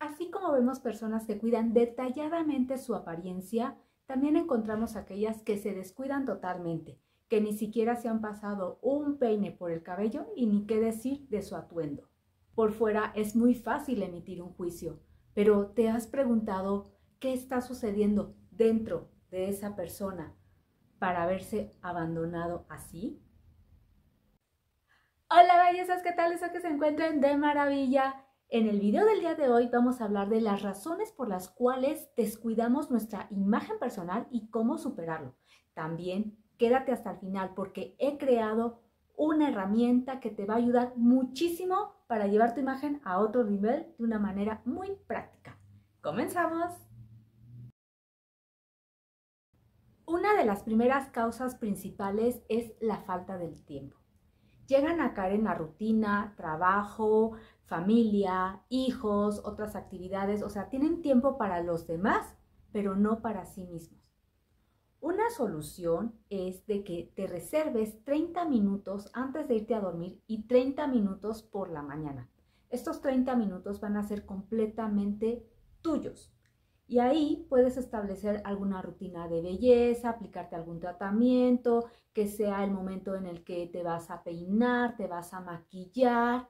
Así como vemos personas que cuidan detalladamente su apariencia, también encontramos aquellas que se descuidan totalmente, que ni siquiera se han pasado un peine por el cabello y ni qué decir de su atuendo. Por fuera es muy fácil emitir un juicio, pero ¿te has preguntado qué está sucediendo dentro de esa persona para haberse abandonado así? Hola bellezas, ¿qué tal? Espero que se encuentren de maravilla. En el video del día de hoy vamos a hablar de las razones por las cuales descuidamos nuestra imagen personal y cómo superarlo. También quédate hasta el final porque he creado una herramienta que te va a ayudar muchísimo para llevar tu imagen a otro nivel de una manera muy práctica. ¡Comenzamos! Una de las primeras causas principales es la falta del tiempo. Llegan a caer en la rutina, trabajo, familia, hijos, otras actividades, o sea, tienen tiempo para los demás, pero no para sí mismos. Una solución es de que te reserves 30 minutos antes de irte a dormir y 30 minutos por la mañana. Estos 30 minutos van a ser completamente tuyos. Y ahí puedes establecer alguna rutina de belleza, aplicarte algún tratamiento, que sea el momento en el que te vas a peinar, te vas a maquillar.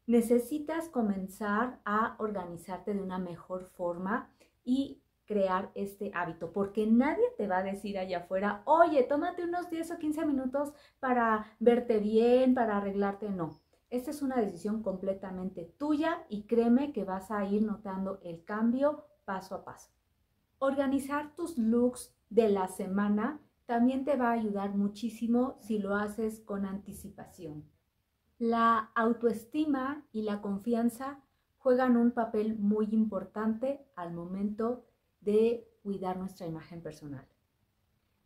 Necesitas comenzar a organizarte de una mejor forma y crear este hábito, porque nadie te va a decir allá afuera, oye, tómate unos 10 o 15 minutos para verte bien, para arreglarte. No, esta es una decisión completamente tuya y créeme que vas a ir notando el cambio paso a paso. Organizar tus looks de la semana también te va a ayudar muchísimo si lo haces con anticipación. La autoestima y la confianza juegan un papel muy importante al momento de cuidar nuestra imagen personal.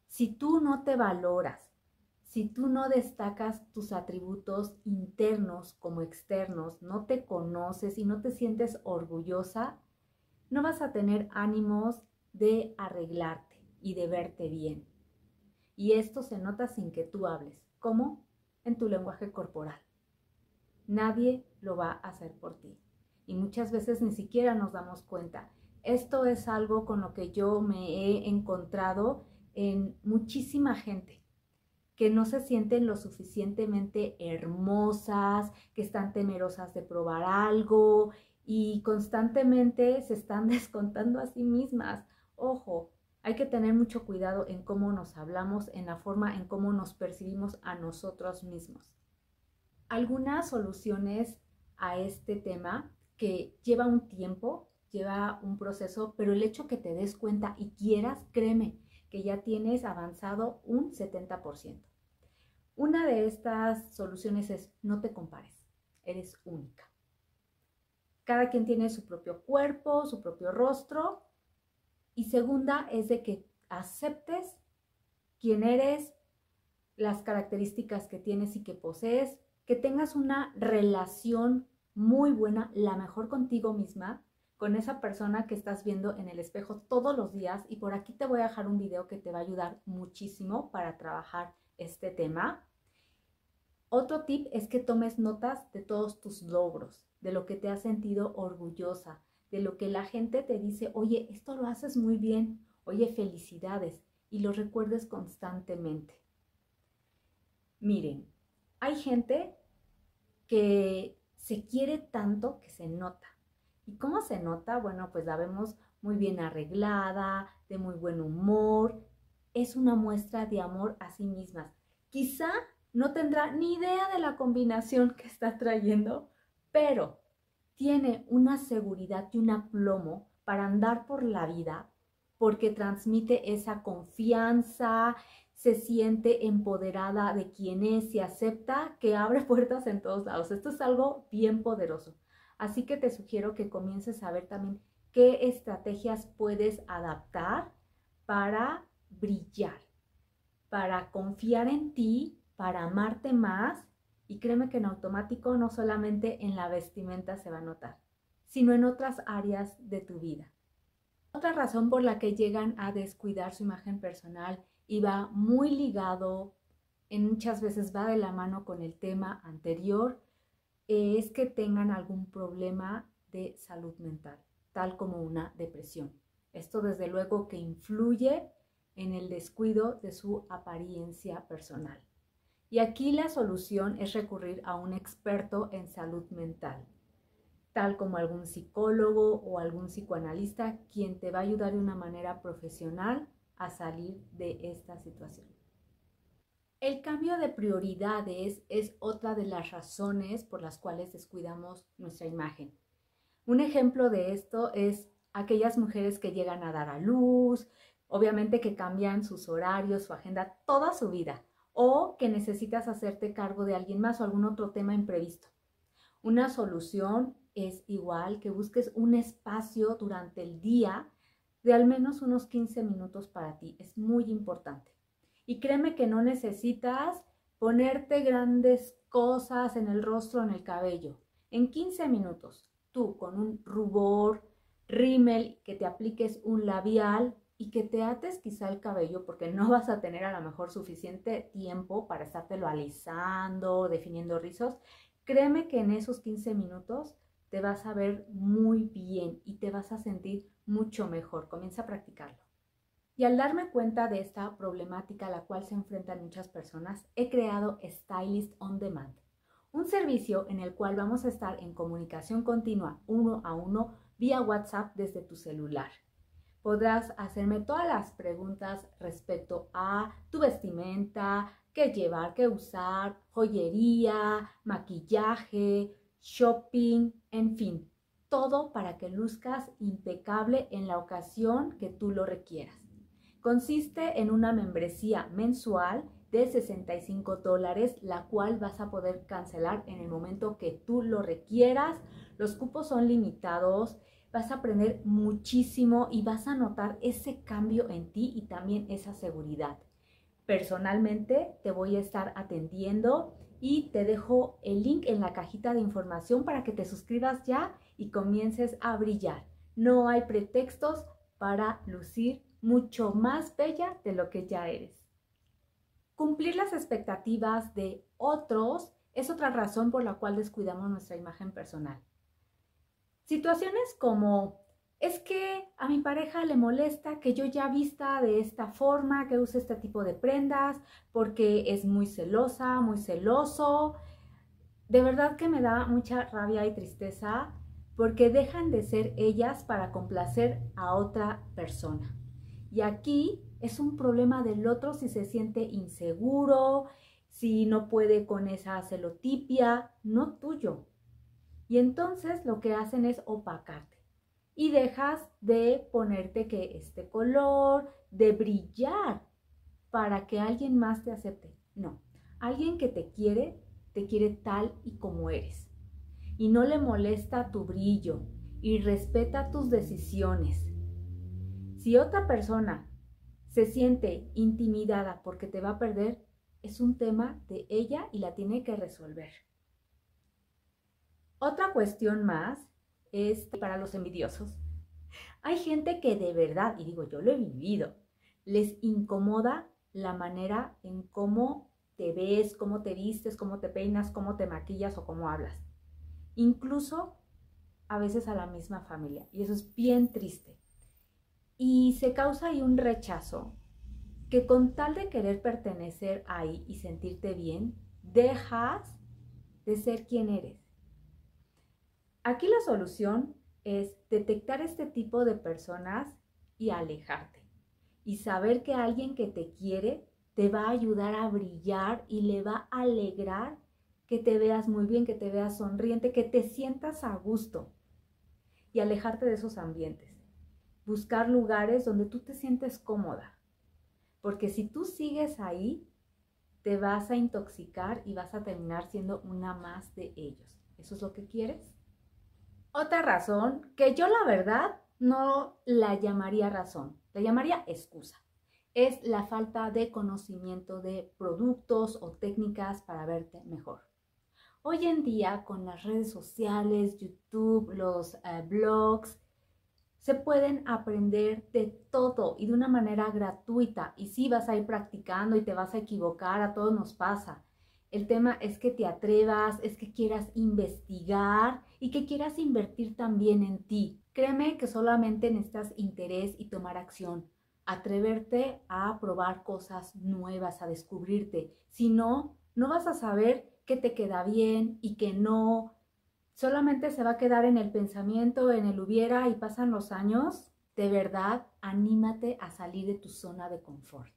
Si tú no te valoras, si tú no destacas tus atributos internos como externos, no te conoces y no te sientes orgullosa, no vas a tener ánimos de arreglarte y de verte bien. Y esto se nota sin que tú hables. ¿Cómo? En tu lenguaje corporal. Nadie lo va a hacer por ti. Y muchas veces ni siquiera nos damos cuenta. Esto es algo con lo que yo me he encontrado en muchísima gente que no se sienten lo suficientemente hermosas, que están temerosas de probar algo y constantemente se están descontando a sí mismas. Ojo, hay que tener mucho cuidado en cómo nos hablamos, en la forma en cómo nos percibimos a nosotros mismos. Algunas soluciones a este tema que lleva un tiempo, lleva un proceso, pero el hecho que te des cuenta y quieras, créeme, que ya tienes avanzado un 70%. Una de estas soluciones es no te compares, eres única. Cada quien tiene su propio cuerpo, su propio rostro. Y segunda es de que aceptes quién eres, las características que tienes y que posees, que tengas una relación muy buena, la mejor contigo misma, con esa persona que estás viendo en el espejo todos los días. Y por aquí te voy a dejar un video que te va a ayudar muchísimo para trabajar este tema. Otro tip es que tomes notas de todos tus logros, de lo que te has sentido orgullosa, de lo que la gente te dice, oye, esto lo haces muy bien, oye, felicidades, y lo recuerdes constantemente. Miren, hay gente que se quiere tanto que se nota. ¿Y cómo se nota? Bueno, pues la vemos muy bien arreglada, de muy buen humor. Es una muestra de amor a sí mismas. Quizá no tendrá ni idea de la combinación que está trayendo, pero tiene una seguridad y un aplomo para andar por la vida porque transmite esa confianza, se siente empoderada de quien es y acepta que abre puertas en todos lados. Esto es algo bien poderoso. Así que te sugiero que comiences a ver también qué estrategias puedes adaptar para brillar, para confiar en ti, para amarte más. Y créeme que en automático no solamente en la vestimenta se va a notar, sino en otras áreas de tu vida. Otra razón por la que llegan a descuidar su imagen personal y va muy ligado, en muchas veces va de la mano con el tema anterior, es que tengan algún problema de salud mental. tal como una depresión. Esto desde luego que influye en el descuido de su apariencia personal. Y aquí la solución es recurrir a un experto en salud mental, tal como algún psicólogo o algún psicoanalista, quien te va a ayudar de una manera profesional a salir de esta situación. El cambio de prioridades es otra de las razones por las cuales descuidamos nuestra imagen. Un ejemplo de esto es aquellas mujeres que llegan a dar a luz, obviamente que cambian sus horarios, su agenda, toda su vida, o que necesitas hacerte cargo de alguien más o algún otro tema imprevisto. Una solución es igual que busques un espacio durante el día de al menos unos 15 minutos para ti. Es muy importante. Y créeme que no necesitas ponerte grandes cosas en el rostro, en el cabello. En 15 minutos, tú con un rubor, rímel, que te apliques un labial y que te ates quizá el cabello, porque no vas a tener a lo mejor suficiente tiempo para estártelo alisando, definiendo rizos. Créeme que en esos 15 minutos te vas a ver muy bien y te vas a sentir mucho mejor. Comienza a practicarlo. Y al darme cuenta de esta problemática a la cual se enfrentan muchas personas, he creado Stylist On Demand, un servicio en el cual vamos a estar en comunicación continua 1 a 1 vía WhatsApp desde tu celular. Podrás hacerme todas las preguntas respecto a tu vestimenta, qué llevar, qué usar, joyería, maquillaje, shopping, en fin, todo para que luzcas impecable en la ocasión que tú lo requieras. Consiste en una membresía mensual de $65, la cual vas a poder cancelar en el momento que tú lo requieras. Los cupos son limitados, vas a aprender muchísimo y vas a notar ese cambio en ti y también esa seguridad. Personalmente te voy a estar atendiendo y te dejo el link en la cajita de información para que te suscribas ya y comiences a brillar. No hay pretextos para lucir mucho más bella de lo que ya eres. Cumplir las expectativas de otros es otra razón por la cual descuidamos nuestra imagen personal. Situaciones como, es que a mi pareja le molesta que yo ya vista de esta forma, que use este tipo de prendas, porque es muy celosa, muy celoso. De verdad que me da mucha rabia y tristeza porque dejan de ser ellas para complacer a otra persona. Y aquí es un problema del otro si se siente inseguro, si no puede con esa celotipia, no tuyo. Y entonces lo que hacen es opacarte y dejas de ponerte que este color, de brillar para que alguien más te acepte. No, alguien que te quiere tal y como eres. Y no le molesta tu brillo y respeta tus decisiones. Si otra persona se siente intimidada porque te va a perder, es un tema de ella y la tiene que resolver. Otra cuestión más es para los envidiosos. Hay gente que de verdad, y digo yo lo he vivido, les incomoda la manera en cómo te ves, cómo te vistes, cómo te peinas, cómo te maquillas o cómo hablas. Incluso a veces a la misma familia. Y eso es bien triste. Y se causa ahí un rechazo que con tal de querer pertenecer ahí y sentirte bien, dejas de ser quien eres. Aquí la solución es detectar este tipo de personas y alejarte. Y saber que alguien que te quiere te va a ayudar a brillar y le va a alegrar que te veas muy bien, que te veas sonriente, que te sientas a gusto. Y alejarte de esos ambientes. Buscar lugares donde tú te sientes cómoda. Porque si tú sigues ahí, te vas a intoxicar y vas a terminar siendo una más de ellos. ¿Eso es lo que quieres? Otra razón, que yo la verdad no la llamaría razón, la llamaría excusa, es la falta de conocimiento de productos o técnicas para verte mejor. Hoy en día, con las redes sociales, YouTube, los blogs, se pueden aprender de todo y de una manera gratuita. Y sí, vas a ir practicando y te vas a equivocar, a todos nos pasa. El tema es que te atrevas, es que quieras investigar y que quieras invertir también en ti. Créeme que solamente necesitas interés y tomar acción, atreverte a probar cosas nuevas, a descubrirte. Si no, no vas a saber qué te queda bien y qué no. Solamente se va a quedar en el pensamiento, en el hubiera y pasan los años. De verdad, anímate a salir de tu zona de confort.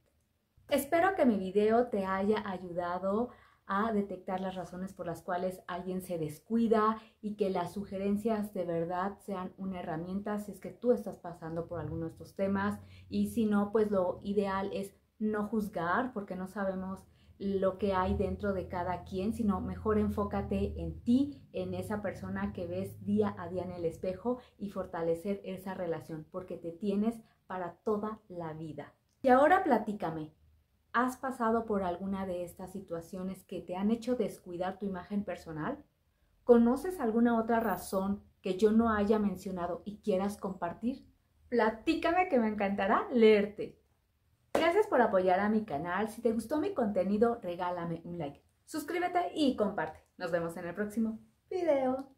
Espero que mi video te haya ayudado a detectar las razones por las cuales alguien se descuida y que las sugerencias de verdad sean una herramienta si es que tú estás pasando por alguno de estos temas, y si no, pues lo ideal es no juzgar porque no sabemos lo que hay dentro de cada quien, sino mejor enfócate en ti, en esa persona que ves día a día en el espejo, y fortalecer esa relación porque te tienes para toda la vida. Y ahora platícame. ¿Has pasado por alguna de estas situaciones que te han hecho descuidar tu imagen personal? ¿Conoces alguna otra razón que yo no haya mencionado y quieras compartir? Platícame, que me encantará leerte. Gracias por apoyar a mi canal. Si te gustó mi contenido, regálame un like. Suscríbete y comparte. Nos vemos en el próximo video.